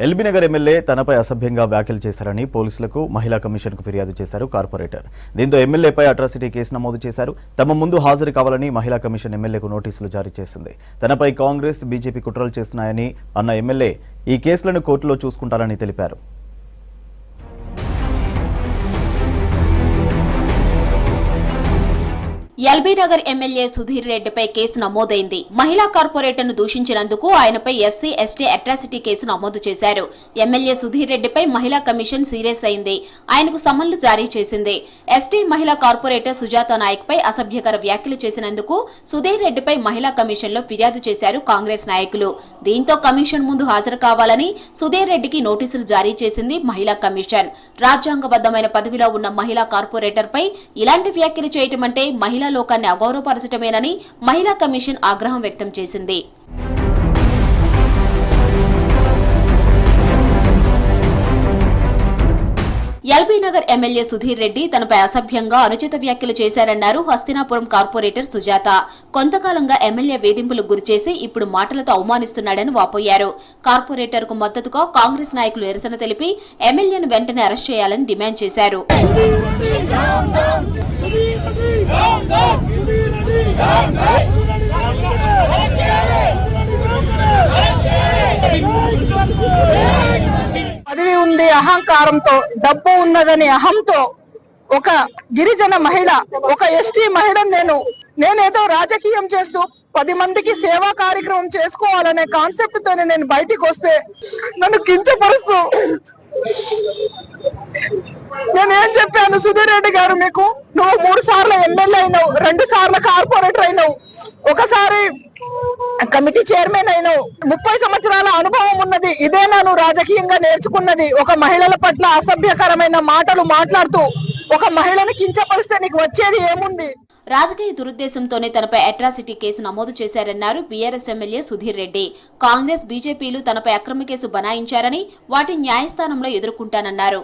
LB Nagar MLA తనపై అసభ్యంగా వ్యాఖ్యలు చేశారని పోలీసులకు మహిళా కమిషన్కు ఫిర్యాదు చేశారు కార్పొరేటర్. దీంతో ఎమ్మెల్యేపై అట్రాసిటీ కేసు నమోదు చేశారు. తమ ముందు హాజరు కావాలని మహిళా కమిషన్ ఎమ్మెల్యేకు నోటీసులు జారీ చేసింది. తనపై కాంగ్రెస్, బీజేపీ కుట్రలు చేస్తున్నాయని అన్న ఎమ్మెల్యే ఈ కేసులను కోర్టులో చూసుకుంటారని తెలిపారు. ఎల్బీనగర్ ఎమ్మెల్యే సుధీర్ రెడ్డిపై కేసు నమోదైంది. మహిళా కార్పొరేటర్ను దూషించినందుకు ఆయనపై ఎస్సీ, ఎస్టీ అట్రాసిటీ కేసు నమోదు చేశారు. ఎమ్మెల్యే సుధీర్ రెడ్డిపై మహిళా కమిషన్ సీరియస్ అయింది. ఆయనకు సమన్లు జారీ చేసింది. ఎస్టీ మహిళా కార్పొరేటర్ సుజాత నాయక్ పై అసభ్యకర వ్యాఖ్యలు చేసినందుకు సుధీర్ రెడ్డిపై మహిళా కమిషన్ లో ఫిర్యాదు చేశారు కాంగ్రెస్ నాయకులు. దీంతో కమిషన్ ముందు హాజరు కావాలని సుధీర్ రెడ్డికి నోటీసులు జారీ చేసింది మహిళా కమిషన్. రాజ్యాంగబద్ధమైన పదవిలో ఉన్న మహిళా కార్పొరేటర్ పై ఇలాంటి వ్యాఖ్యలు చేయటం అంటే మహిళా లోకాన్ని అగౌరవపరచటమేనని మహిళా కమిషన్ ఆగ్రహం వ్యక్తం చేసింది. ఎల్బీనగర్ ఎమ్మెల్యే సుధీర్ రెడ్డి తనపై అసభ్యంగా అనుచిత వ్యాఖ్యలు చేశారన్నారు హస్తినాపురం కార్పొరేటర్ సుజాత. కొంతకాలంగా ఎమ్మెల్యే వేధింపులకు గురిచేసి ఇప్పుడు మాటలతో అవమానిస్తున్నాడని వాపోయారు. కార్పొరేటర్ కు మద్దతుగా కాంగ్రెస్ నాయకులు నిరసన తెలిపి ఎమ్మెల్యేను వెంటనే అరెస్ట్ చేయాలని డిమాండ్ చేశారు. పదవి ఉంది అహంకారంతో, డబ్బు ఉన్నదని అహంతో ఒక గిరిజన మహిళ, ఒక ఎస్టీ మహిళ నేనేదో రాజకీయం చేస్తూ 10 మందికి సేవా కార్యక్రమం చేసుకోవాలనే కాన్సెప్ట్ తోనే నేను బయటికి వస్తే నన్ను కించపరుస్తూ నేనేం చెప్పాను? సుధీర్ రెడ్డి గారు, మీకు నువ్వు 3 సార్లు ఎమ్మెల్యే అయినావు, 2 సార్లు కార్పొరేటర్ అయినావు, ఒకసారి కమిటీ చైర్మన్ అయినావు, 30 సంవత్సరాల అనుభవం ఉన్నది. ఇదేనా నువ్వు రాజకీయంగా నేర్చుకున్నది? ఒక మహిళల పట్ల అసభ్యకరమైన మాటలు మాట్లాడుతూ ఒక మహిళను కించపరిస్తే నీకు వచ్చేది ఏముంది? రాజకీయ దురుద్దేశంతోనే తనపై అట్రాసిటీ కేసు నమోదు చేశారన్నారు బీఆర్ఎస్ ఎమ్మెల్యే సుధీర్ రెడ్డి. కాంగ్రెస్, బీజేపీలు తనపై అక్రమ కేసు బనాయించారని వాటిని న్యాయస్థానంలో ఎదుర్కొంటానన్నారు.